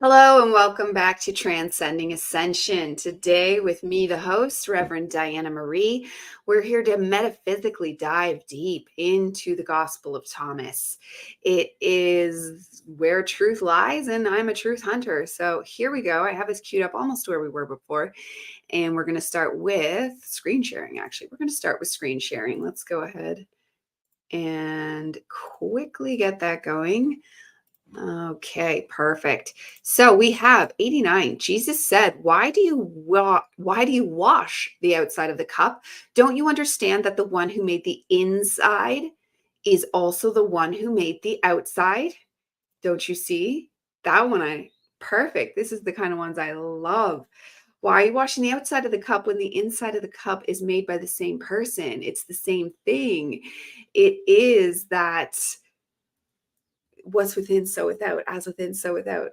Hello and welcome back to Transcending Ascension. Today, with me, the host, Reverend Dyanna Marie, we're here to metaphysically dive deep into the Gospel of Thomas. It is where truth lies, and I'm a truth hunter. So here we go. I have this queued up almost where we were before, and we're going to start with screen sharing. Actually, we're going to start with screen sharing. Let's go ahead and quickly get that going. Okay, perfect. So we have 89. Jesus said, why do you wash the outside of the cup? Don't you understand that the one who made the inside is also the one who made the outside? Don't you see? That one perfect. This is the kind of ones I love. Why are you washing the outside of the cup when the inside of the cup is made by the same person? It's the same thing. It is that what's within, so without, as within, so without,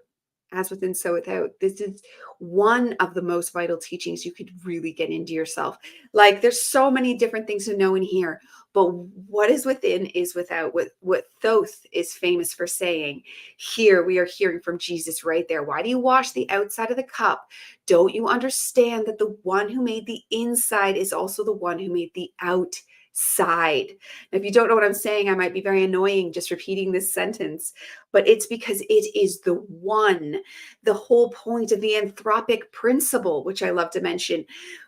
as within, so without. This is one of the most vital teachings you could really get into yourself. Like, there's so many different things to know in here, but what is within is without. What Thoth is famous for saying. Here we are hearing from Jesus right there. Why do you wash the outside of the cup? Don't you understand that the one who made the inside is also the one who made the outside? If you don't know what I'm saying, I might be very annoying just repeating this sentence, but it's because it is the one, the whole point of the anthropic principle, which I love to mention.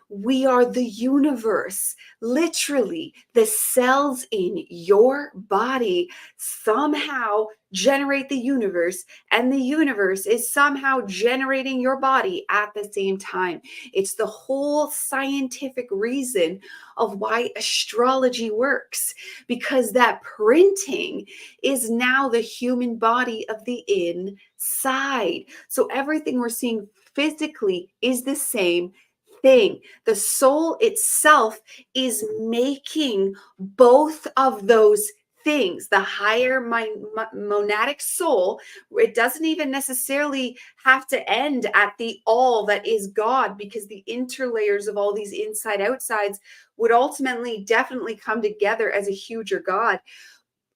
We are the universe. Literally, the cells in your body somehow generate the universe, and the universe is somehow generating your body at the same time. It's the whole scientific reason of why astrology works, because that printing is now the human body of the inside. So everything we're seeing physically is the same thing. The soul itself is making both of those things. The higher monadic soul, it doesn't even necessarily have to end at the all that is God, because the interlayers of all these inside outsides would ultimately definitely come together as a huger God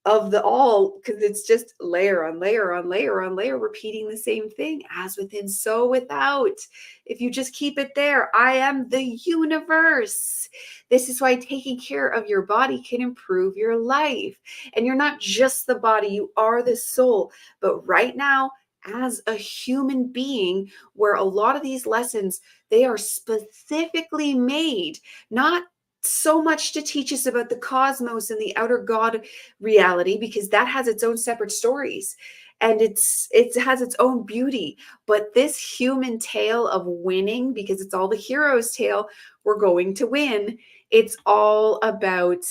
of the all, because it's just layer on layer on layer on layer, repeating the same thing. As within, so without. If you just keep it there, I am the universe. This is why taking care of your body can improve your life. And you're not just the body, you are the soul. But right now, as a human being, where a lot of these lessons, they are specifically made, not so much to teach us about the cosmos and the outer God reality, because that has its own separate stories and it has its own beauty. But this human tale of winning, because it's all the hero's tale, we're going to win. It's all about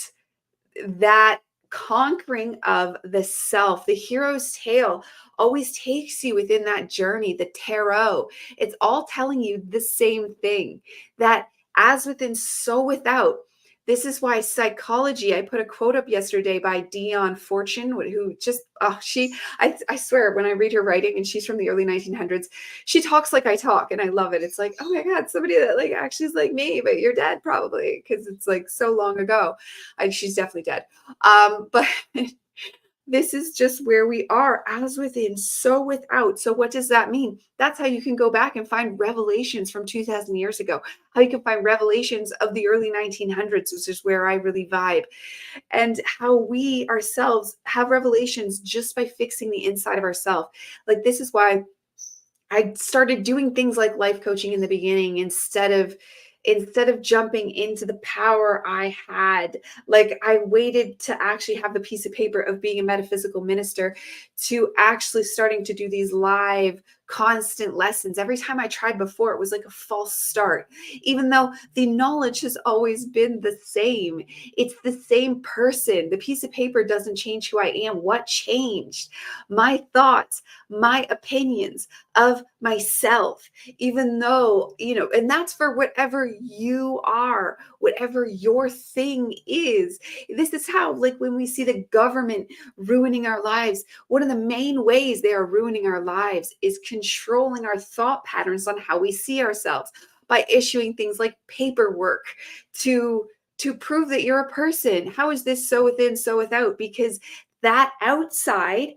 that conquering of the self. The hero's tale always takes you within that journey, the tarot. It's all telling you the same thing, that as within, so without. This is why psychology, I put a quote up yesterday by Dyanna Fortune, who just, I swear, when I read her writing, and she's from the early 1900s, she talks like I talk, and I love it. It's like, oh my God, somebody that like actually is like me, but you're dead probably, because it's like so long ago. She's definitely dead. But this is just where we are, as within, so without. So what does that mean? That's how you can go back and find revelations from 2000 years ago, how you can find revelations of the early 1900s, which is where I really vibe, and how we ourselves have revelations just by fixing the inside of ourselves. Like, this is why I started doing things like life coaching in the beginning, instead of jumping into the power I had. Like, I waited to actually have the piece of paper of being a metaphysical minister to actually starting to do these live constant lessons. Every time I tried before, it was like a false start, even though the knowledge has always been the same. It's the same person. The piece of paper doesn't change who I am. What changed? My thoughts, my opinions of myself, even though, and that's for whatever you are, whatever your thing is. This is how, like, when we see the government ruining our lives, one of the main ways they are ruining our lives is controlling our thought patterns on how we see ourselves, by issuing things like paperwork to prove that you're a person. How is this so within, so without? Because that outside,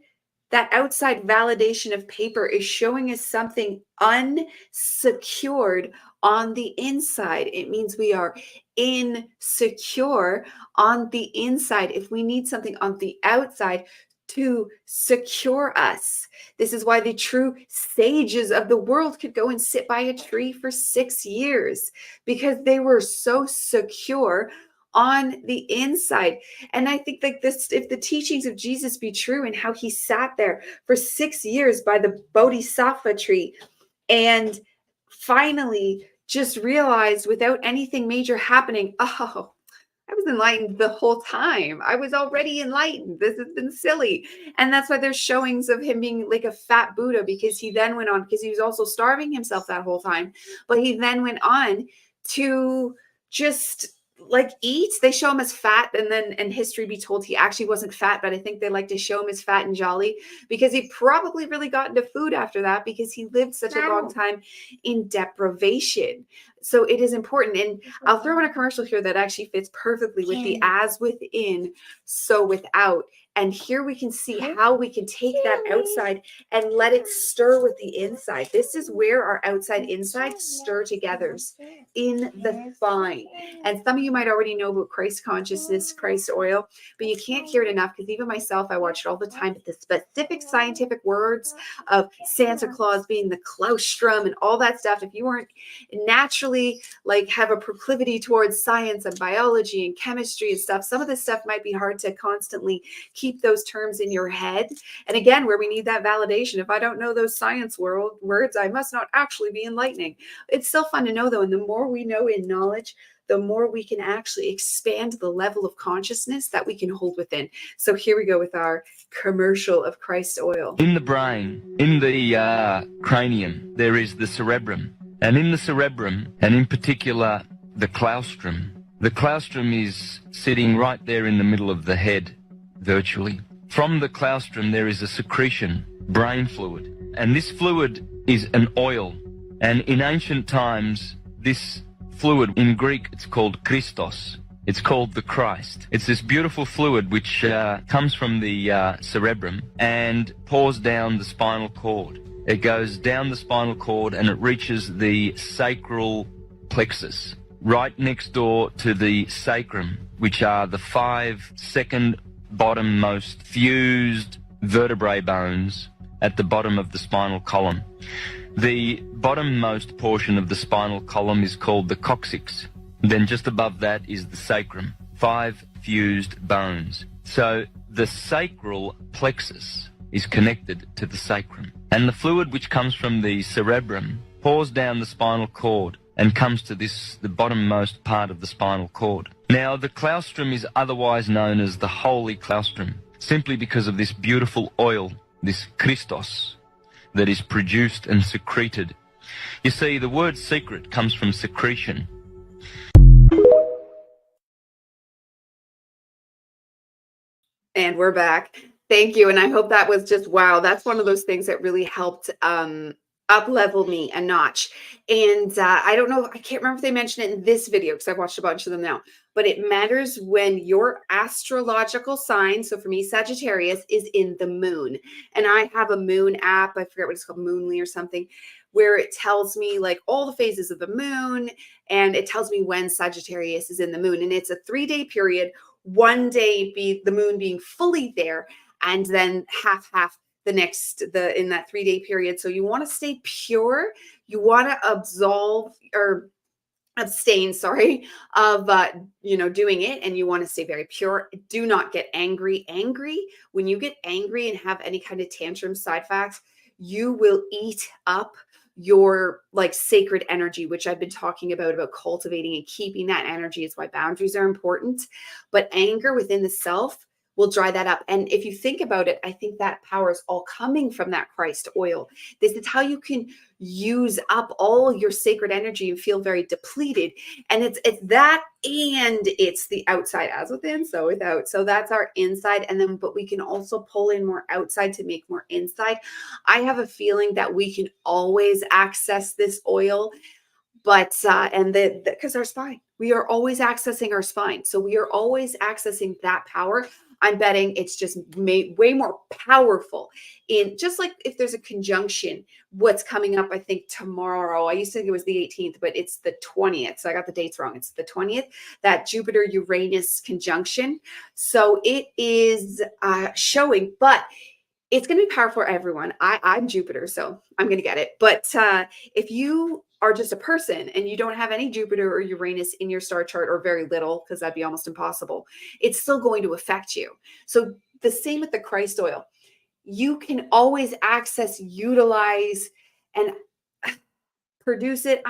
That outside validation of paper is showing us something unsecured on the inside. It means we are insecure on the inside. If we need something on the outside to secure us, this is why the true sages of the world could go and sit by a tree for 6 years, because they were so secure on the inside. And I think like this, if the teachings of Jesus be true and how he sat there for 6 years by the Bodhisattva tree and finally just realized without anything major happening, oh, I was enlightened the whole time. I was already enlightened. This has been silly. And that's why there's showings of him being like a fat Buddha, because he then went on, because he was also starving himself that whole time. But he then went on to just like eat. They show him as fat, and history be told he actually wasn't fat, but I think they like to show him as fat and jolly because he probably really got into food after that, because he lived such a long time in deprivation. So it is important. And I'll throw in a commercial here that actually fits perfectly with the as within, so without. And here we can see how we can take that outside and let it stir with the inside. This is where our outside inside stir together in the spine. And some of you might already know about Christ consciousness, Christ oil, but you can't hear it enough, because even myself, I watch it all the time. But the specific scientific words of Santa Claus being the claustrum and all that stuff, if you weren't naturally like have a proclivity towards science and biology and chemistry and stuff, some of this stuff might be hard to constantly keep those terms in your head. And again, where we need that validation. If I don't know those science words, I must not actually be enlightening. It's still fun to know though. And the more we know in knowledge, the more we can actually expand the level of consciousness that we can hold within. So here we go with our commercial of Christ oil. In the brain, in the cranium, there is the cerebrum. And in the cerebrum, and in particular the claustrum is sitting right there in the middle of the head, virtually. From the claustrum there is a secretion, brain fluid. And this fluid is an oil. And in ancient times, this fluid, in Greek, it's called Christos. It's called the Christ. It's this beautiful fluid which comes from the cerebrum and pours down the spinal cord. It goes down the spinal cord and it reaches the sacral plexus, right next door to the sacrum, which are the 5 second bottom-most fused vertebrae bones at the bottom of the spinal column. The bottom-most portion of the spinal column is called the coccyx. Then just above that is the sacrum, 5 fused bones. So the sacral plexus is connected to the sacrum. And the fluid which comes from the cerebrum pours down the spinal cord and comes to the bottommost part of the spinal cord. Now, the claustrum is otherwise known as the holy claustrum, simply because of this beautiful oil, this Christos, that is produced and secreted. You see, the word secret comes from secretion. And we're back. Thank you. And I hope that was just, wow, that's one of those things that really helped up level me a notch. And I don't know, I can't remember if they mentioned it in this video because I've watched a bunch of them now, but it matters when your astrological sign, so for me, Sagittarius, is in the moon. And I have a moon app, I forget what it's called, Moonly or something, where it tells me like all the phases of the moon, and it tells me when Sagittarius is in the moon. And it's a 3-day period, one day be the moon being fully there, and then half in that 3-day period. So you want to stay pure. You want to abstain, of doing it, and you want to stay very pure. Do not get angry. When you get angry and have any kind of tantrum, side facts, you will eat up your like sacred energy, which I've been talking about cultivating and keeping that energy. Is why boundaries are important. But anger within the self will dry that up. And if you think about it, I think that power is all coming from that Christ oil. This is how you can use up all your sacred energy and feel very depleted. And it's that, and it's the outside as within, so without. So that's our inside. And then, but we can also pull in more outside to make more inside. I have a feeling that we can always access this oil, but because our spine, we are always accessing our spine. So we are always accessing that power I'm betting it's just way more powerful. In just like if there's a conjunction, what's coming up, I think tomorrow, I used to think it was the 18th, but it's the 20th. So I got the dates wrong. It's the 20th, that Jupiter-Uranus conjunction. So it is showing, but it's going to be powerful for everyone. I'm Jupiter, so I'm going to get it. But if you are just a person and you don't have any Jupiter or Uranus in your star chart, or very little, because that'd be almost impossible, it's still going to affect you. So the same with the Christ oil. You can always access, utilize, and produce it.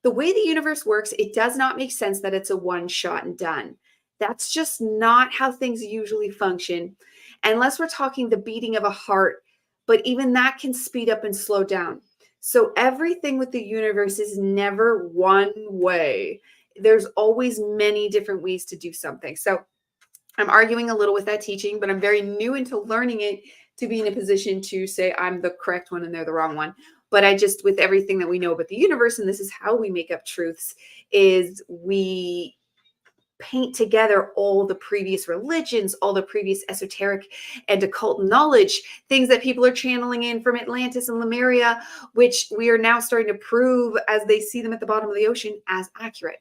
The way the universe works, it does not make sense that it's a one shot and done. That's just not how things usually function, unless we're talking the beating of a heart, but even that can speed up and slow down. So everything with the universe is never one way. There's always many different ways to do something. So I'm arguing a little with that teaching, but I'm very new into learning it to be in a position to say I'm the correct one and they're the wrong one. But I just, with everything that we know about the universe, and this is how we make up truths, is we paint together all the previous religions, all the previous esoteric and occult knowledge, things that people are channeling in from Atlantis and Lemuria, which we are now starting to prove as they see them at the bottom of the ocean as accurate.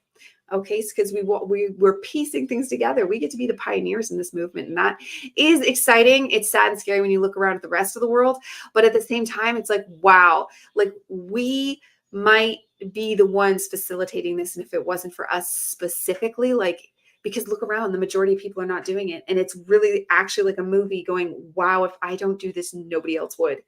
Okay, because we're piecing things together. We get to be the pioneers in this movement, and that is exciting. It's sad and scary when you look around at the rest of the world, but at the same time, it's like, wow, like we might be the ones facilitating this. And if it wasn't for us specifically, like, because look around, the majority of people are not doing it. And it's really actually like a movie going, wow, if I don't do this, nobody else would.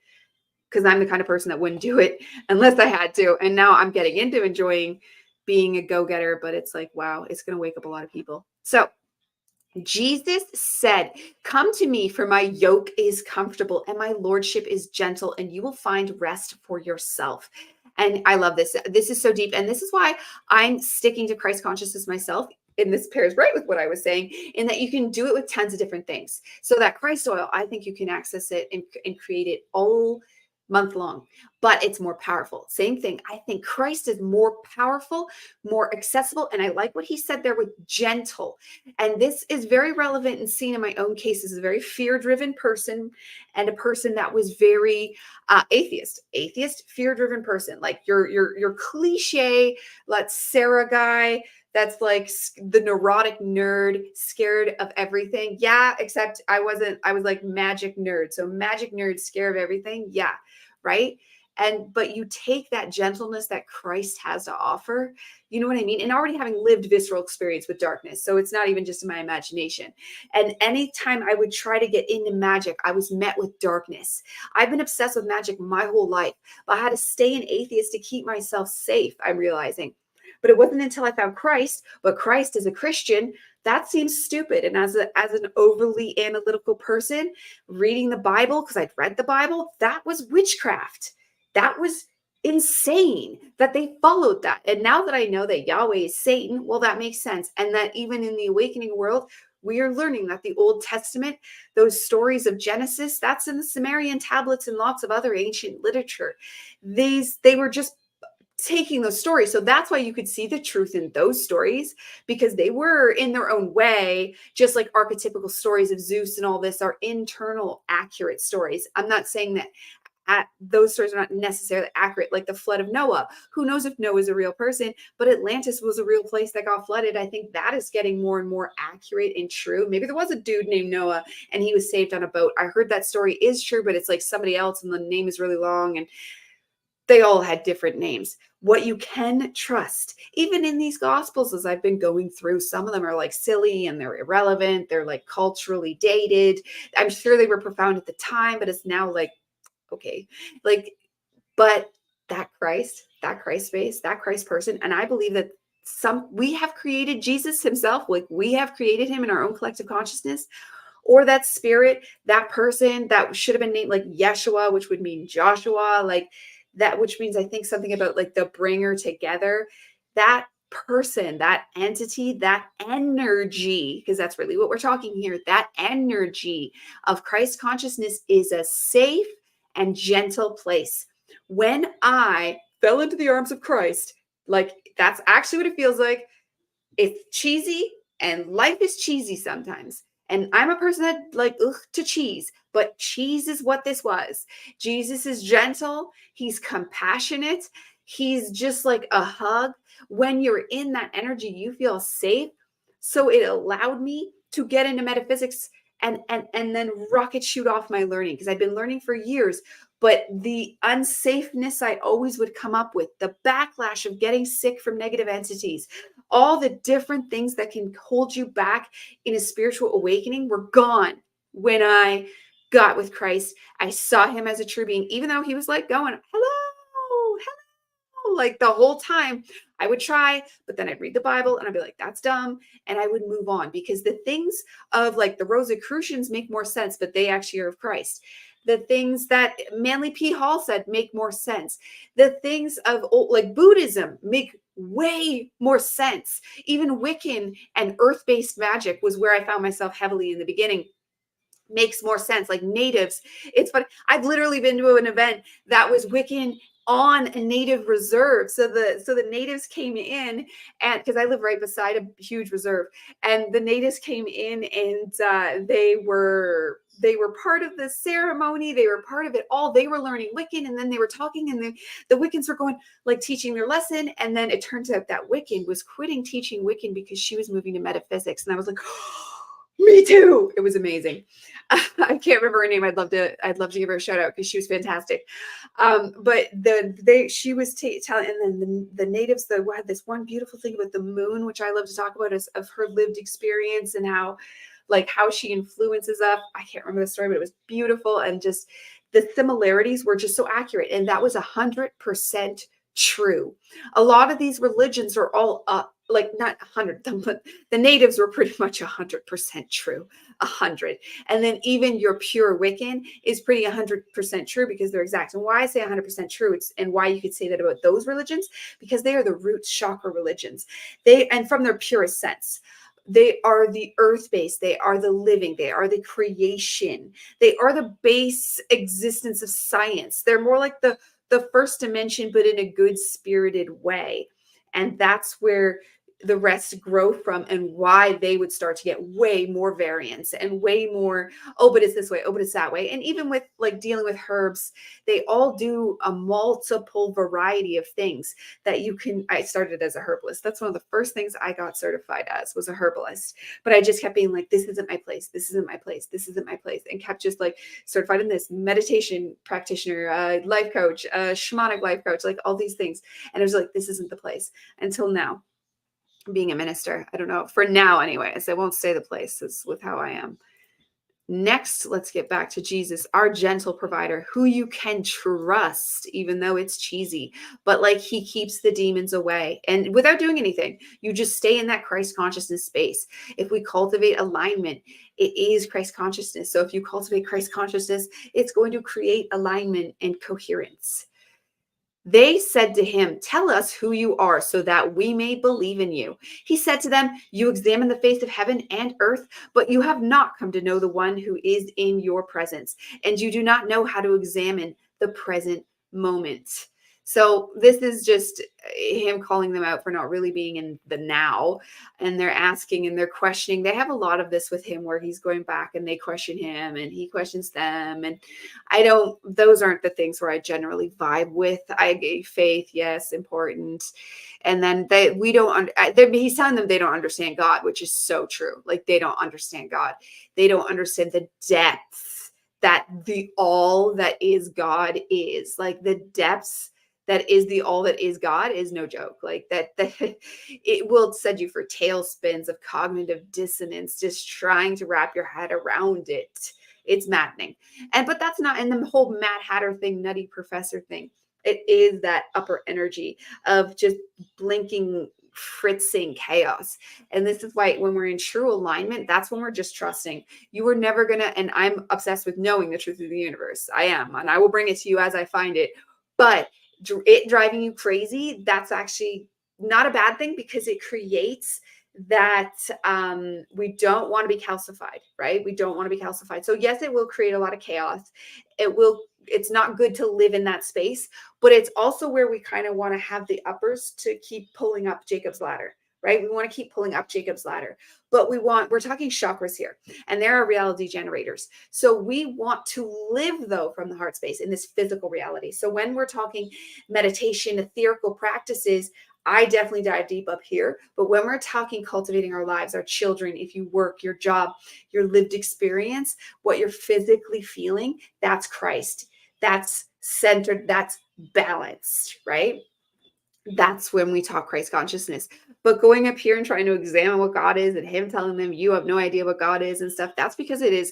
Because I'm the kind of person that wouldn't do it unless I had to. And now I'm getting into enjoying being a go-getter, but it's like, wow, it's going to wake up a lot of people. So Jesus said, come to me, for my yoke is comfortable and my lordship is gentle, and you will find rest for yourself. And I love this. This is so deep. And this is why I'm sticking to Christ consciousness myself. And this pairs right with what I was saying, in that you can do it with tons of different things. So that Christ oil, I think you can access it and create it all month long, but it's more powerful. Same thing. I think Christ is more powerful, more accessible. And I like what he said there with gentle. And this is very relevant and seen in my own case as a very fear-driven person, and a person that was very atheist, fear-driven person. Like your cliche, let's Sarah guy, that's like the neurotic nerd, scared of everything. Yeah, except I was like magic nerd. So magic nerd, scared of everything. Yeah, right? But you take that gentleness that Christ has to offer, you know what I mean? And already having lived visceral experience with darkness. So it's not even just in my imagination. And anytime I would try to get into magic, I was met with darkness. I've been obsessed with magic my whole life, but I had to stay an atheist to keep myself safe, I'm realizing. But it wasn't until I found Christ, but Christ as a Christian, that seems stupid. And as an overly analytical person, reading the Bible, because I'd read the Bible, that was witchcraft. That was insane that they followed that. And now that I know that Yahweh is Satan, well, that makes sense. And that even in the awakening world, we are learning that the Old Testament, those stories of Genesis, that's in the Sumerian tablets and lots of other ancient literature. They were just taking those stories. So that's why you could see the truth in those stories, because they were in their own way, just like archetypical stories of Zeus and all this are internal, accurate stories. I'm not saying that those stories are not necessarily accurate, like the flood of Noah. Who knows if Noah is a real person, but Atlantis was a real place that got flooded. I think that is getting more and more accurate and true. Maybe there was a dude named Noah and he was saved on a boat. I heard that story is true, but it's like somebody else and the name is really long, and they all had different names. What you can trust, even in these gospels, as I've been going through, some of them are like silly and they're irrelevant. They're like culturally dated. I'm sure they were profound at the time, but it's now like, okay, like, but that Christ face, that Christ person. And I believe that we have created Jesus himself. Like we have created him in our own collective consciousness, or that spirit, that person that should have been named like Yeshua, which would mean Joshua, like that, which means I think something about like the bringer together, that person, that entity, that energy, because that's really what we're talking here. That energy of Christ consciousness is a safe and gentle place. When I fell into the arms of Christ, like that's actually what it feels like. It's cheesy, and life is cheesy sometimes. And I'm a person that like to cheese, but cheese is what this was. Jesus is gentle. He's compassionate. He's just like a hug. When you're in that energy, you feel safe. So it allowed me to get into metaphysics and then rocket shoot off my learning, because I've been learning for years. But the unsafeness I always would come up with, the backlash of getting sick from negative entities, all the different things that can hold you back in a spiritual awakening were gone when I got with Christ. I saw him as a true being, even though he was like going, hello, hello, like the whole time. I would try, but then I'd read the Bible and I'd be like, that's dumb. And I would move on, because the things of like the Rosicrucians make more sense, but they actually are of Christ. The things that Manly P. Hall said make more sense. The things of like Buddhism make way more sense. Even Wiccan and earth-based magic was where I found myself heavily in the beginning. Makes more sense. Like natives, it's funny. I've literally been to an event that was Wiccan on a native reserve. So the natives came in, and because I live right beside a huge reserve, and the natives came in, and they were part of the ceremony. They were part of it all. They were learning Wiccan, and then they were talking, and the Wiccans were going like teaching their lesson. And then it turns out that Wiccan was quitting teaching Wiccan because she was moving to metaphysics. And I was like, me too. It was amazing. I can't remember her name. I'd love to give her a shout out because she was fantastic. But she was telling, and then the natives had this one beautiful thing about the moon, which I love to talk about, is of her lived experience and how she influences us. I can't remember the story, but it was beautiful, and just the similarities were just so accurate, and that was 100% true. A lot of these religions are all like not 100 of them, but the natives were pretty much 100% true. 100. And then even your pure Wiccan is pretty 100% true, because they're exact. And why I say 100% true, and why you could say that about those religions, because they are the root chakra religions. And from their purest sense, they are the earth-based, they are the living, they are the creation, they are the base existence of science. They're more like the first dimension, but in a good spirited way. And that's where the rest grow from, and why they would start to get way more variance and way more, oh, but it's this way, oh, but it's that way. And even with like dealing with herbs, they all do a multiple variety of things that you can. I started as a herbalist. That's one of the first things I got certified as, was a herbalist. But I just kept being like, this isn't my place, this isn't my place, this isn't my place, and kept just like certified in this, meditation practitioner, life coach, shamanic life coach, like all these things. And it was like, this isn't the place, until now. Being a minister, I don't know, for now anyways, I won't stay the place. Is with how I am. Next, let's get back to Jesus, our gentle provider, who you can trust, even though it's cheesy, but like he keeps the demons away, and without doing anything, you just stay in that Christ consciousness space. If we cultivate alignment, it is Christ consciousness. So if you cultivate Christ consciousness, it's going to create alignment and coherence. They said to him, tell us who you are so that we may believe in you. He said to them, you examine the face of heaven and earth, but you have not come to know the one who is in your presence, and you do not know how to examine the present moment. So this is just him calling them out for not really being in the now. And they're asking and they're questioning. They have a lot of this with him where he's going back and they question him and he questions them. And those aren't the things where I generally vibe with. I gave faith, yes, important. And then he's telling them they don't understand God, which is so true. Like they don't understand God. They don't understand the depth that the all that is God is. Like the depths that is the all that is God is no joke. Like that it will send you for tailspins of cognitive dissonance, just trying to wrap your head around it. It's maddening. But that's not in the whole Mad Hatter thing, nutty professor thing. It is that upper energy of just blinking, fritzing chaos. And this is why when we're in true alignment, that's when we're just trusting. You are never gonna, and I'm obsessed with knowing the truth of the universe. I am, and I will bring it to you as I find it. But it driving you crazy, that's actually not a bad thing, because it creates that we don't want to be calcified, right? We don't want to be calcified. So yes, it will create a lot of chaos. It's not good to live in that space, but it's also where we kind of want to have the uppers to keep pulling up Jacob's ladder, right? We want to keep pulling up Jacob's ladder, but we're talking chakras here, and there are reality generators. So we want to live, though, from the heart space in this physical reality. So when we're talking meditation, etherical practices, I definitely dive deep up here. But when we're talking cultivating our lives, our children, if you work, your job, your lived experience, what you're physically feeling, that's Christ. That's centered, that's balanced, right? That's when we talk Christ consciousness. But going up here and trying to examine what God is and him telling them you have no idea what God is and stuff, that's because it is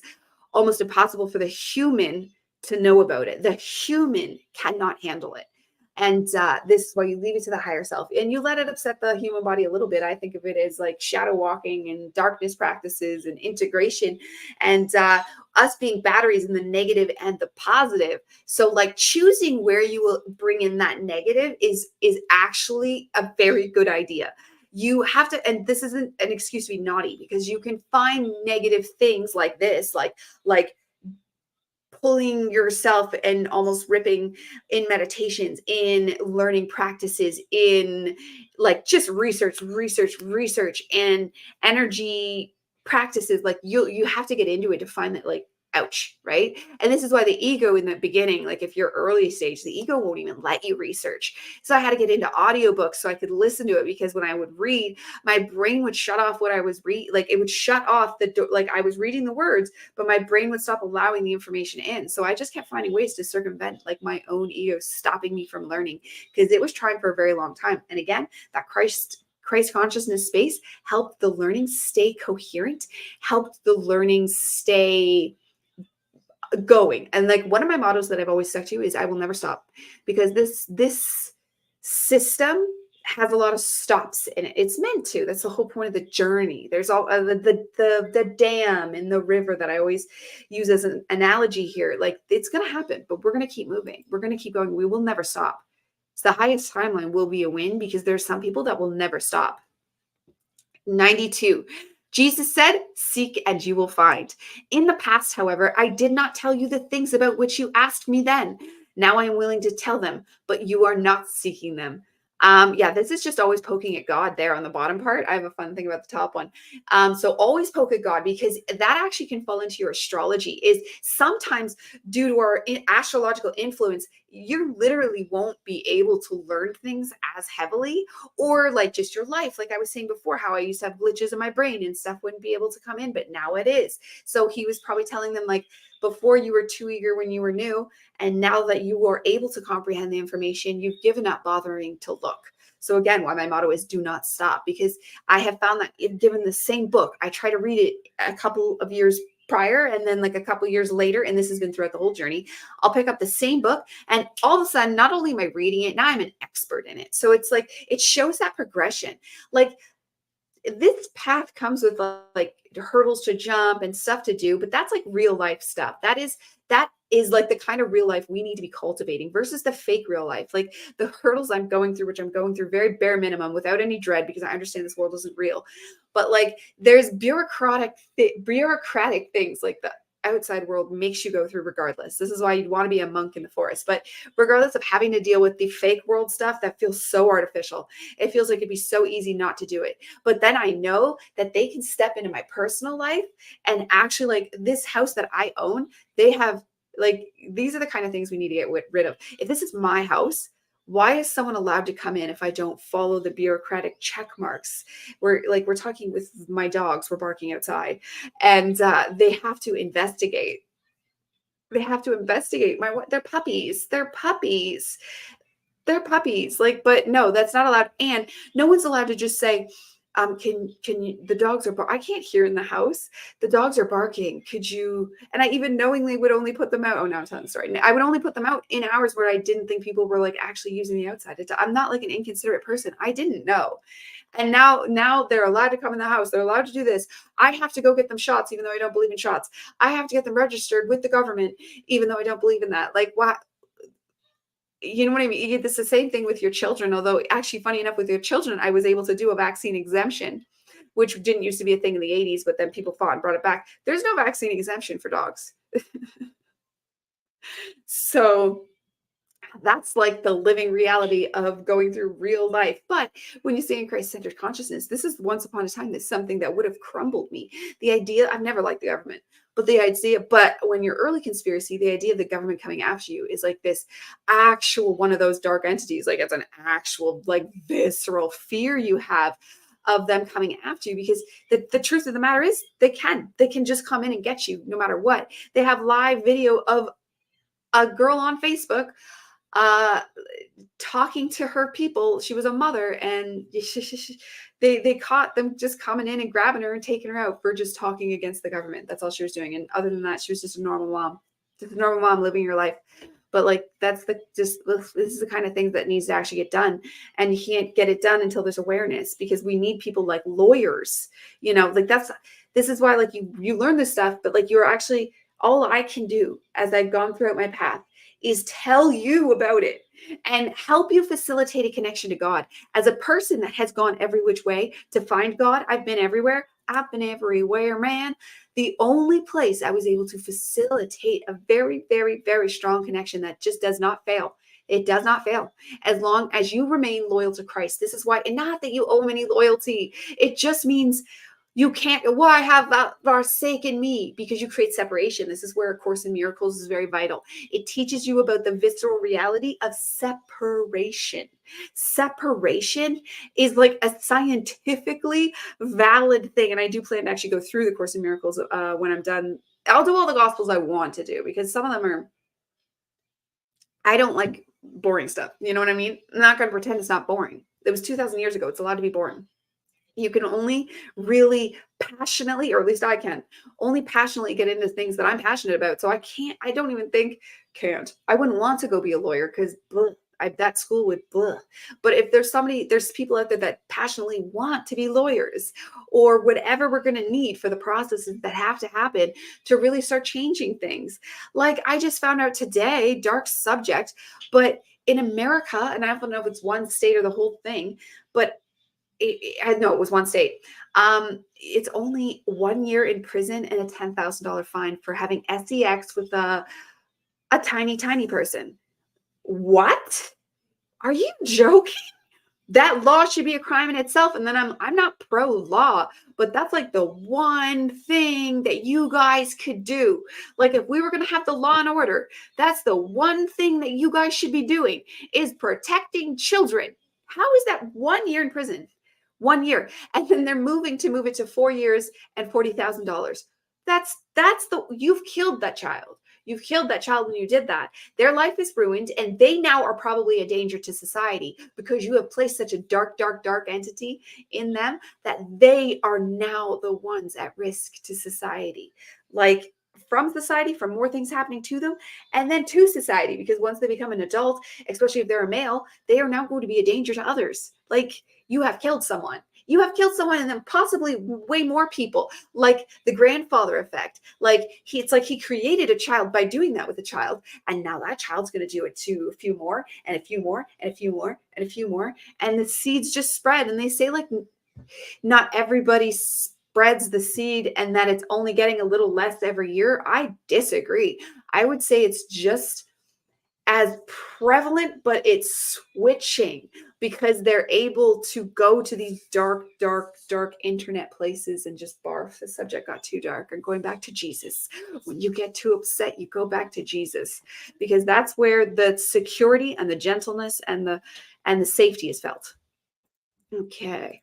almost impossible for the human to know about it. The human cannot handle it. And this is why you leave it to the higher self and you let it upset the human body a little bit. I think of it as like shadow walking and darkness practices and integration, and us being batteries in the negative and the positive. So like choosing where you will bring in that negative is actually a very good idea. You have to, and this isn't an excuse to be naughty, because you can find negative things like this, like pulling yourself and almost ripping in meditations, in learning practices, in like just research and energy practices. Like you have to get into it to find that, like, ouch, right? And this is why the ego in the beginning, like if you're early stage, the ego won't even let you research. So I had to get into audiobooks so I could listen to it, because when I would read, my brain would shut off what I was reading. Like it would shut off like I was reading the words, but my brain would stop allowing the information in. So I just kept finding ways to circumvent like my own ego stopping me from learning, because it was trying for a very long time. And again, that Christ consciousness space helped the learning stay coherent, helped the learning stay going. And like one of my mottos that I've always stuck to is I will never stop, because this system has a lot of stops in it. It's meant to. That's the whole point of the journey. There's all the dam and the river that I always use as an analogy here. Like it's going to happen, but we're going to keep moving. We're going to keep going. We will never stop. So the highest timeline will be a win, because there's some people that will never stop. 92. Jesus said, seek and you will find. In the past, however, I did not tell you the things about which you asked me then. Now I am willing to tell them, but you are not seeking them. Yeah, this is just always poking at God there on the bottom part. I have a fun thing about the top one. So always poke at God, because that actually can fall into your astrology. Is sometimes due to our astrological influence, you literally won't be able to learn things as heavily, or like just your life. Like I was saying before, how I used to have glitches in my brain and stuff wouldn't be able to come in, but now it is. So he was probably telling them, like, before you were too eager when you were new, and now that you are able to comprehend the information, you've given up bothering to look. So again, why my motto is do not stop, because I have found that given the same book, I try to read it a couple of years prior, and then like a couple of years later, and this has been throughout the whole journey, I'll pick up the same book, and all of a sudden, not only am I reading it, now I'm an expert in it. So it's like, it shows that progression. Like this path comes with like hurdles to jump and stuff to do, but that's like real life stuff. That is like the kind of real life we need to be cultivating versus the fake real life. Like the hurdles I'm going through, which I'm going through very bare minimum without any dread, because I understand this world isn't real. But like there's bureaucratic things like the outside world makes you go through regardless. This is why you'd want to be a monk in the forest. But regardless of having to deal with the fake world stuff that feels so artificial, it feels like it'd be so easy not to do it. But then I know that they can step into my personal life and actually, like this house that I own, they have, like, these are the kind of things we need to get rid of. If this is my house, why is someone allowed to come in if I don't follow the bureaucratic check marks? We're talking with my dogs, we're barking outside, and they have to investigate. They're puppies. Like, but no, that's not allowed. And no one's allowed to just say, can you, the dogs are, I can't hear in the house. The dogs are barking. Could you, and I even knowingly would only put them out. Oh, now I'm telling the story. I would only put them out in hours where I didn't think people were like actually using the outside. I'm not like an inconsiderate person. I didn't know. And now they're allowed to come in the house. They're allowed to do this. I have to go get them shots, even though I don't believe in shots. I have to get them registered with the government, even though I don't believe in that. Like, what? You know what I mean? It's the same thing with your children. Although actually, funny enough, with your children, I was able to do a vaccine exemption, which didn't used to be a thing in the 80s, but then people fought and brought it back. There's no vaccine exemption for dogs. So that's like the living reality of going through real life. But when you say in Christ-centered consciousness, this is once upon a time, that's something that would have crumbled me. The idea, I've never liked the government, but the idea, but when you're early conspiracy, the idea of the government coming after you is like this actual one of those dark entities. Like it's an actual like visceral fear you have of them coming after you, because the truth of the matter is they can just come in and get you no matter what. They have live video of a girl on Facebook uh talking to her people. She was a mother, and they caught them just coming in and grabbing her and taking her out for just talking against the government. That's all she was doing. And other than that, she was just a normal mom, living her life. But like that's this is the kind of thing that needs to actually get done. And you can't get it done until there's awareness, because we need people like lawyers, like this is why like you learn this stuff, but like you're actually, all I can do as I've gone throughout my path is tell you about it and help you facilitate a connection to God. As a person that has gone every which way to find God, I've been everywhere. I've been everywhere, man. The only place I was able to facilitate a very, very, very strong connection that just does not fail. It does not fail as long as you remain loyal to Christ. This is why, and not that you owe him any loyalty. It just means you can't, well, I have forsaken me, because you create separation. This is where A Course in Miracles is very vital. It teaches you about the visceral reality of separation. Separation is like a scientifically valid thing. And I do plan to actually go through the Course in Miracles when I'm done. I'll do all the Gospels I want to do, because some of them are, I don't like boring stuff. You know what I mean? I'm not going to pretend it's not boring. It was 2,000 years ago. It's allowed to be boring. You can only really passionately, or at least I can, only passionately get into things that I'm passionate about. So I don't even think, I wouldn't want to go be a lawyer, because that school would, but if there's people out there that passionately want to be lawyers, or whatever we're going to need for the processes that have to happen to really start changing things. Like I just found out today, dark subject, but in America, and I don't know if it's one state or the whole thing, but I know it was one state. It's only 1 year in prison and a $10,000 fine for having sex with a tiny person. What? Are you joking? That law should be a crime in itself. And then I'm not pro law, but that's like the one thing that you guys could do. Like if we were going to have the law and order, that's the one thing that you guys should be doing, is protecting children. How is that 1 year in prison? 1 year. And then they're move it to 4 years and $40,000. You've killed that child. You've killed that child when you did that. Their life is ruined, and they now are probably a danger to society, because you have placed such a dark, dark, dark entity in them that they are now the ones at risk to society. Like from society, from more things happening to them, and then to society, because once they become an adult, especially if they're a male, they are now going to be a danger to others. Like you have killed someone. You have killed someone, and then possibly way more people, like the grandfather effect. Like it's like he created a child by doing that with a child. And now that child's going to do it to a few more and a few more and a few more and a few more. And the seeds just spread. And they say like not everybody spreads the seed and that it's only getting a little less every year. I disagree. I would say it's just as prevalent, but it's switching, because they're able to go to these dark, dark, dark internet places and just barf. The subject got too dark. I'm going back to Jesus. When you get too upset, you go back to Jesus, because that's where the security and the gentleness and the safety is felt. Okay.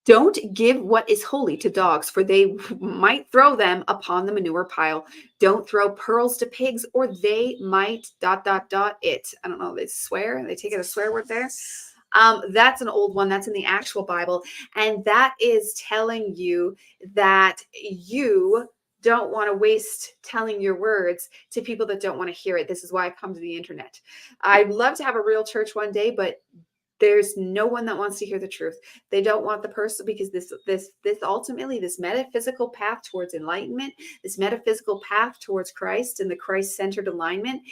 Don't give what is holy to dogs, for they might throw them upon the manure pile. Don't throw pearls to pigs, or they might ... it. I don't know. They swear. They take it a swear word there. That's an old one. That's in the actual Bible. And that is telling you that you don't want to waste telling your words to people that don't want to hear it. This is why I've come to the internet. I'd love to have a real church one day, but there's no one that wants to hear the truth. They don't want the person, because this ultimately, this metaphysical path towards enlightenment, this metaphysical path towards Christ and the Christ-centered alignment,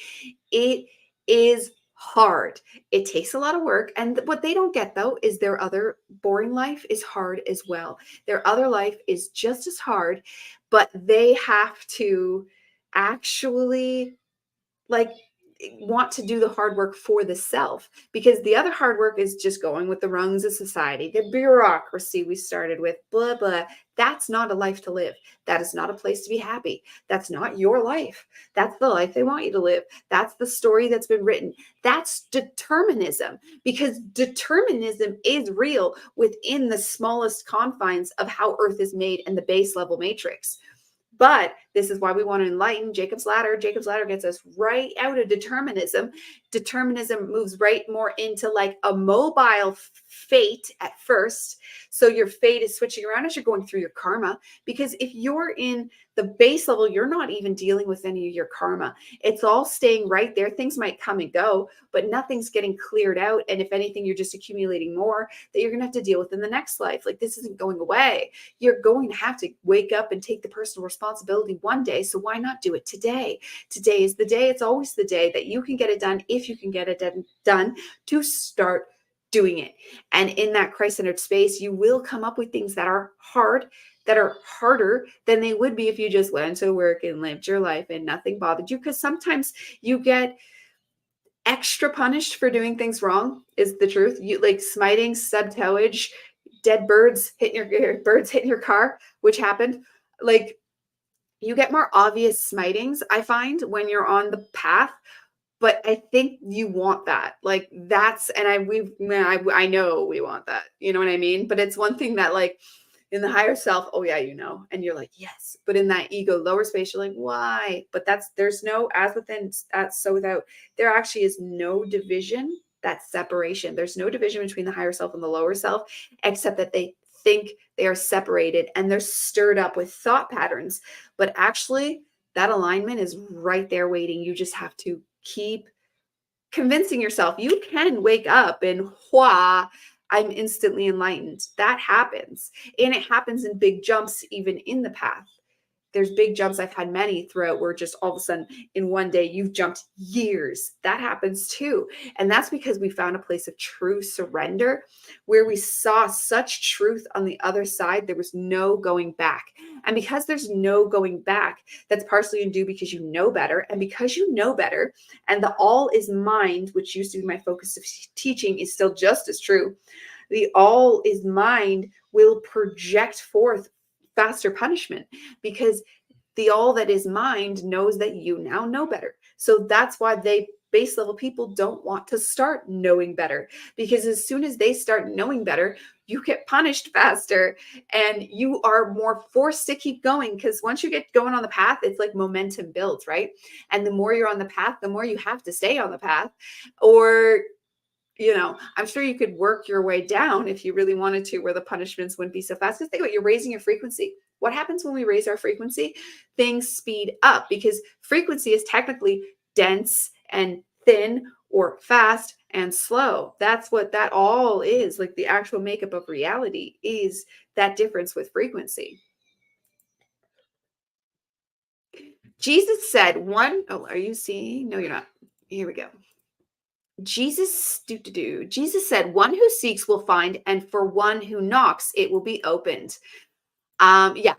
it is hard. It takes a lot of work. And what they don't get, though, is their other boring life is hard as well. Their other life is just as hard, but they have to actually, like, want to do the hard work for the self, because the other hard work is just going with the rungs of society, the bureaucracy we started with, blah, blah. That's not a life to live. That is not a place to be happy. That's not your life. That's the life they want you to live. That's the story that's been written. That's determinism, because determinism is real within the smallest confines of how Earth is made and the base level matrix. But this is why we want to enlighten Jacob's ladder. Jacob's ladder gets us right out of determinism. Determinism moves right more into like a mobile fate at first. So your fate is switching around as you're going through your karma. Because if you're in the base level, you're not even dealing with any of your karma. It's all staying right there. Things might come and go, but nothing's getting cleared out. And if anything, you're just accumulating more that you're going to have to deal with in the next life. Like, this isn't going away. You're going to have to wake up and take the personal responsibility one day. So why not do it today? Today is the day. It's always the day that you can get it done, if you can get it done, to start doing it. And in that Christ-centered space, you will come up with things that are hard, that are harder than they would be if you just went to work and lived your life and nothing bothered you. Because sometimes you get extra punished for doing things wrong, is the truth. You like smiting, subtowage, dead birds hitting your car, which happened. Like, you get more obvious smitings, I find, when you're on the path. But I think you want that. Like, that's, and I know we want that. You know what I mean? But it's one thing that, like, in the higher self, oh yeah, you know, and you're like, yes. But in that ego lower space, you're like, why? But there's no, as within, so without. There actually is no division. That's separation. There's no division between the higher self and the lower self, except that they think they are separated and they're stirred up with thought patterns. But actually, that alignment is right there waiting. You just have to keep convincing yourself you can wake up and I'm instantly enlightened. That happens. And it happens in big jumps, even in the path. There's big jumps. I've had many throughout where just all of a sudden in one day you've jumped years. That happens too. And that's because we found a place of true surrender where we saw such truth on the other side. There was no going back. And because there's no going back, that's partially due because you know better. And because you know better, and the all is mind, which used to be my focus of teaching, is still just as true. The all is mind will project forth faster punishment, because the all that is mind knows that you now know better. So that's why base level people don't want to start knowing better, because as soon as they start knowing better, you get punished faster and you are more forced to keep going. Because once you get going on the path, it's like momentum builds, right? And the more you're on the path, the more you have to stay on the path. Or, you know, I'm sure you could work your way down if you really wanted to, where the punishments wouldn't be so fast. Because think about it, you're raising your frequency. What happens when we raise our frequency? Things speed up, because frequency is technically dense and thin, or fast and slow. That's what that all is. Like, the actual makeup of reality is that difference with frequency. Jesus said are you seeing? No, you're not. Here we go. Jesus said, one who seeks will find, and for one who knocks, it will be opened.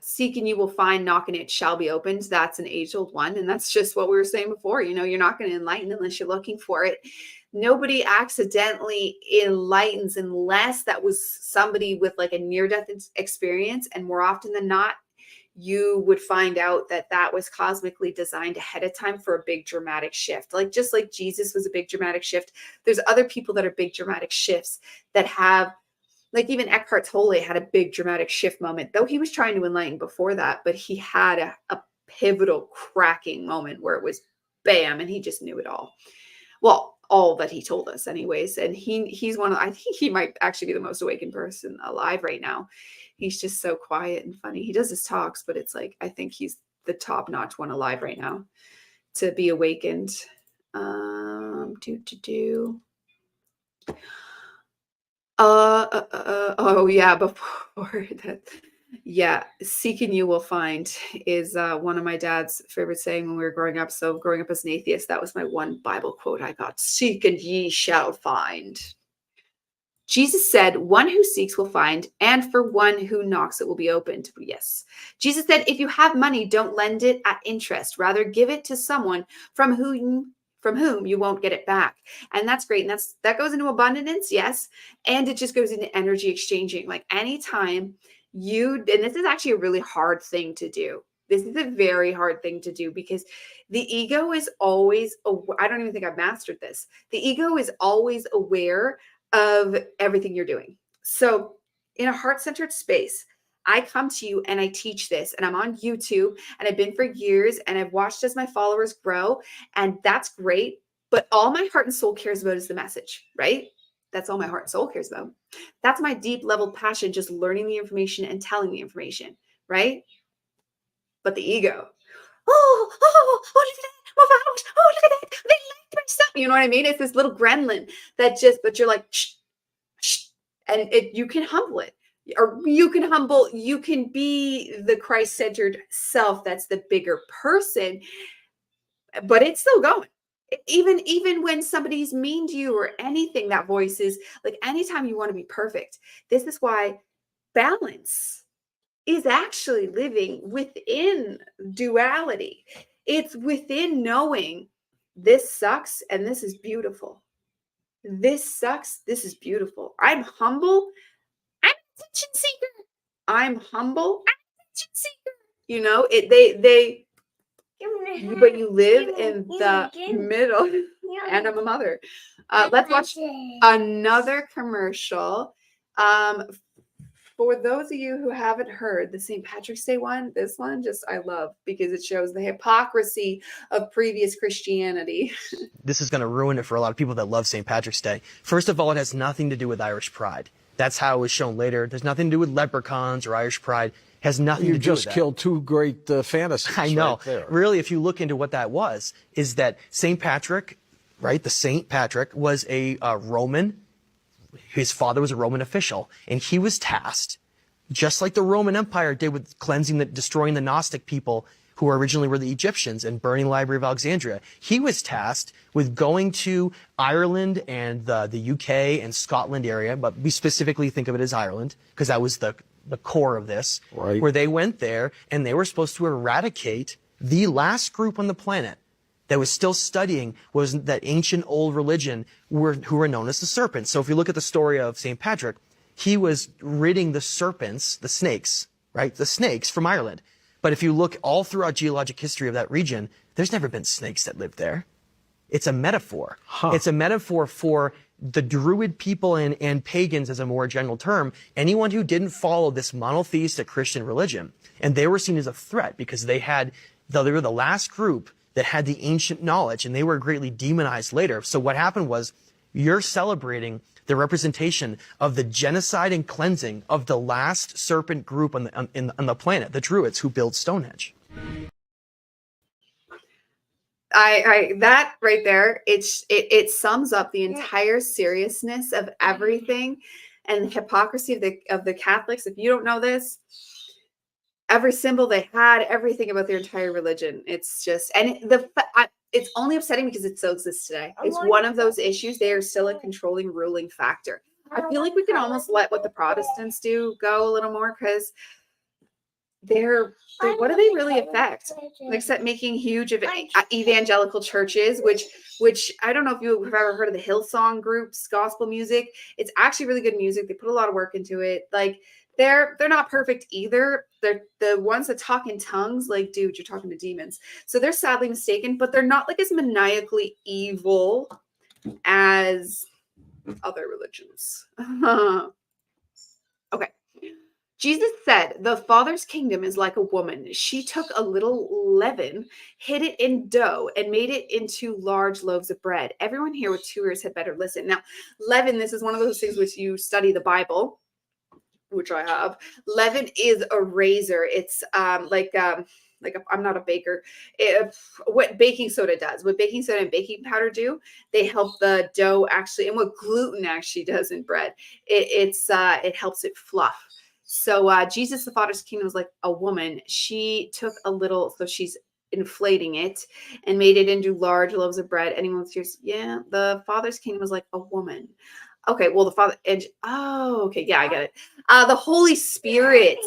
Seek and you will find, knock and it shall be opened. That's an age-old one. And that's just what we were saying before. You know, you're not going to enlighten unless you're looking for it. Nobody accidentally enlightens unless that was somebody with like a near-death experience. And more often than not, you would find out that that was cosmically designed ahead of time for a big dramatic shift. Like, just like Jesus was a big dramatic shift, there's other people that are big dramatic shifts that have, like, even Eckhart Tolle had a big dramatic shift moment, though he was trying to enlighten before that, but he had a pivotal cracking moment where it was bam, and he just knew it all. Well, all that he told us anyways. And he's I think he might actually be the most awakened person alive right now. He's just so quiet and funny. He does his talks, but it's like, I think he's the top-notch one alive right now to be awakened. Oh yeah, before that. Yeah, seek and you will find is one of my dad's favorite saying when we were growing up. So growing up as an atheist, that was my one Bible quote I got. Seek and ye shall find. Jesus said, one who seeks will find, and for one who knocks, it will be opened. Yes. Jesus said, if you have money, don't lend it at interest. Rather, give it to someone from whom From whom? You won't get it back. And that's great. And that goes into abundance, yes. And it just goes into energy exchanging. Like anytime and this is actually a really hard thing to do. This is a very hard thing to do because the ego is always, I don't even think I've mastered this. The ego is always aware of everything you're doing. So in a heart-centered space, I come to you and I teach this, and I'm on YouTube, and I've been for years, and I've watched as my followers grow, and that's great. But all my heart and soul cares about is the message, right? That's all my heart and soul cares about. That's my deep level passion, just learning the information and telling the information, right? But the ego, look at that, my followers, look at that, they liked my stuff. You know what I mean? It's this little gremlin that but you're like, shh, shh, and you can humble it. Or you can be the Christ-centered self that's the bigger person, but it's still going. Even when somebody's mean to you or anything, that voice is like, anytime you want to be perfect. This is why balance is actually living within duality. It's within knowing this sucks and this is beautiful. This sucks, this is beautiful. I'm humble. I'm an attention seeker. I'm humble. I'm an attention seeker. You know, but you live in the middle, and I'm a mother. Let's watch another commercial. For those of you who haven't heard the St. Patrick's Day one, this one I love because it shows the hypocrisy of previous Christianity. This is going to ruin it for a lot of people that love St. Patrick's Day. First of all, it has nothing to do with Irish pride. That's how it was shown later. There's nothing to do with leprechauns or Irish pride. It has nothing to do with that. You just killed two great fantasies. I know. Right there. Really, if you look into what that was, is that St. Patrick, right? The St. Patrick was a Roman. His father was a Roman official, and he was tasked, just like the Roman Empire did with destroying the Gnostic people who originally were the Egyptians and burning the Library of Alexandria. He was tasked with going to Ireland and the UK and Scotland area, but we specifically think of it as Ireland because that was the core of this, right. Where they went there and they were supposed to eradicate the last group on the planet that was still studying was that ancient old religion who were known as the serpents. So if you look at the story of St. Patrick, he was ridding the serpents, the snakes, right? The snakes from Ireland. But if you look all throughout geologic history of that region, there's never been snakes that lived there. It's a metaphor. It's a metaphor for the Druid people and pagans as a more general term, anyone who didn't follow this monotheistic Christian religion. And they were seen as a threat because they were the last group that had the ancient knowledge, and they were greatly demonized later. So what happened was you're celebrating the representation of the genocide and cleansing of the last serpent group on the planet, the Druids who built Stonehenge. That right there, it sums up the entire seriousness of everything and the hypocrisy of the Catholics. If you don't know this, every symbol they had, everything about their entire religion. It's just, and it's only upsetting because it still exists today. It's one of those issues. They are still a controlling, ruling factor. I feel like we can almost let what the Protestants do go a little more because what do they really affect? Except making huge evangelical churches, which I don't know if you've ever heard of the Hillsong groups, gospel music. It's actually really good music. They put a lot of work into it. Like they're not perfect either. They're the ones that talk in tongues. Like, dude, you're talking to demons. So they're sadly mistaken, but they're not like as maniacally evil as other religions. Okay. Jesus said, the Father's kingdom is like a woman. She took a little leaven, hid it in dough, and made it into large loaves of bread. Everyone here with 2 ears had better listen. Now, leaven, this is one of those things which you study the Bible, which I have. Leaven is a razor. It's I'm not a baker. What baking soda does, what baking soda and baking powder do, they help the dough actually, and what gluten actually does in bread, it helps it fluff. So Jesus, the Father's kingdom, was like a woman. She took a little, so she's inflating it and made it into large loaves of bread. Anyone serious? Yeah, the Father's kingdom was like a woman. Okay, well, the Father, okay, yeah, I get it. The Holy Spirit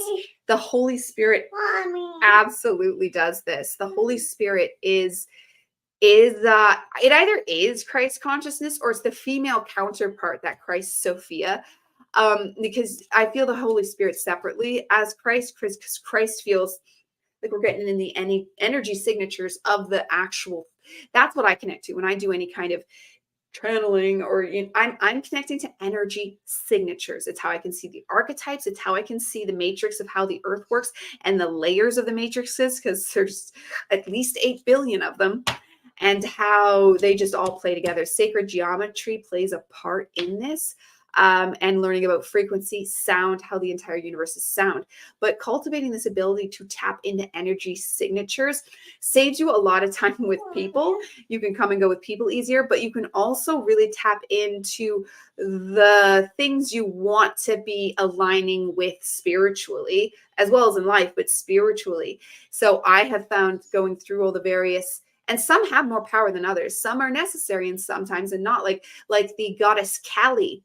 absolutely does this. The Holy Spirit is is it either is Christ consciousness or it's the female counterpart, that Christ Sophia. Because I feel the Holy Spirit separately as Christ, because Christ feels like we're getting in the energy signatures of the actual. That's what I connect to when I do any kind of channeling, or I'm connecting to energy signatures. It's how I can see the archetypes. It's how I can see the matrix of how the earth works and the layers of the matrices, because there's at least 8 billion of them, and how they just all play together. Sacred geometry plays a part in this. And learning about frequency, sound, how the entire universe is sound. But cultivating this ability to tap into energy signatures saves you a lot of time with people. You can come and go with people easier, but you can also really tap into the things you want to be aligning with spiritually, as well as in life, but spiritually. So I have found, going through all the various, and some have more power than others. Some are necessary and sometimes and not, like the goddess Kali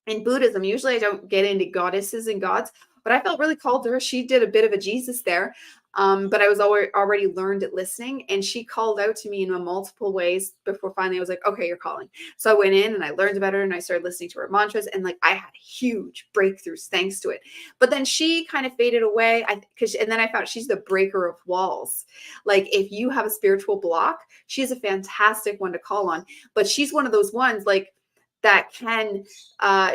in Buddhism. Usually I don't get into goddesses and gods, but I felt really called to her. She did a bit of a Jesus there. But I was already learned at listening, and she called out to me in multiple ways before finally I was like, okay, you're calling. So I went in and I learned about her and I started listening to her mantras, and like I had huge breakthroughs thanks to it. But then she kind of faded away, and then I found she's the breaker of walls. Like if you have a spiritual block, she's a fantastic one to call on. But she's one of those ones like that can,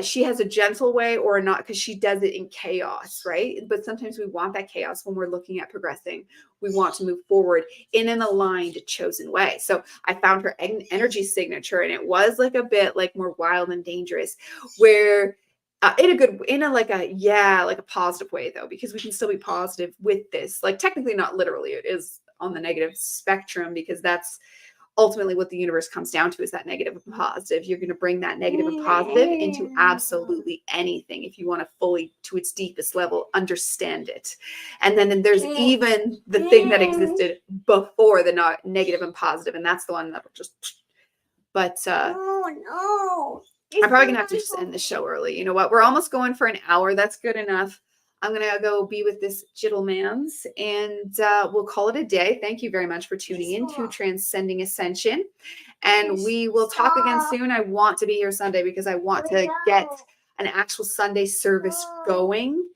she has a gentle way or not, because she does it in chaos, right? But sometimes we want that chaos when we're looking at progressing. We want to move forward in an aligned, chosen way. So I found her energy signature, and it was like a bit like more wild and dangerous, where in a positive way though, because we can still be positive with this. Like technically not literally, it is on the negative spectrum, because that's ultimately what the universe comes down to, is that negative and positive. You're going to bring that negative and positive into absolutely anything if you want to fully, to its deepest level, understand it. And then there's even the thing that existed before the negative and positive, and that's the one that will just, but I'm probably gonna have to just end the show early. You know what? We're almost going for an hour. That's good enough. I'm going to go be with this gentleman's, and we'll call it a day. Thank you very much for tuning in to Transcending Ascension. And we will talk again soon. I want to be here Sunday because I want to get an actual Sunday service going.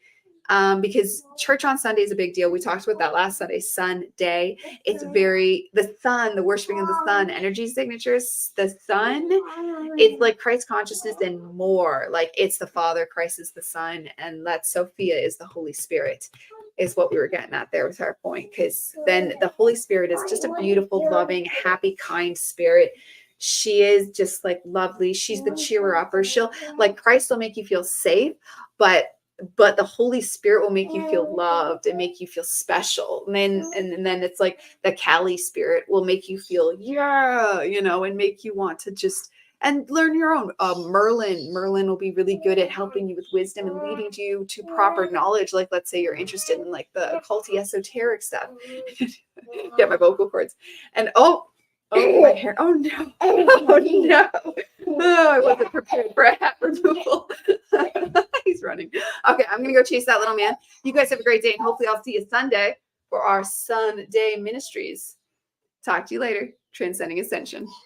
Because church on Sunday is a big deal. We talked about that last Sunday, Sun Day. It's the sun, the worshiping of the sun, energy signatures, the sun. It's like Christ consciousness and more. Like it's the Father, Christ is the Son, and that Sophia is the Holy Spirit, is what we were getting at there with our point. Because then the Holy Spirit is just a beautiful, loving, happy, kind spirit. She is just like lovely. She's the cheerer upper. She'll, like, Christ will make you feel safe, but the Holy Spirit will make you feel loved and make you feel special. And then it's like the Kali spirit will make you feel, and make you want to just, and learn your own. Merlin will be really good at helping you with wisdom and leading you to proper knowledge. Like, let's say you're interested in like the occulty esoteric stuff. Get my vocal cords. And oh, my hair. Oh no. Oh no. Oh, I wasn't prepared for a hat removal. He's running. Okay, I'm going to go chase that little man. You guys have a great day, and hopefully I'll see you Sunday for our Sunday Ministries. Talk to you later. Transcending Ascension.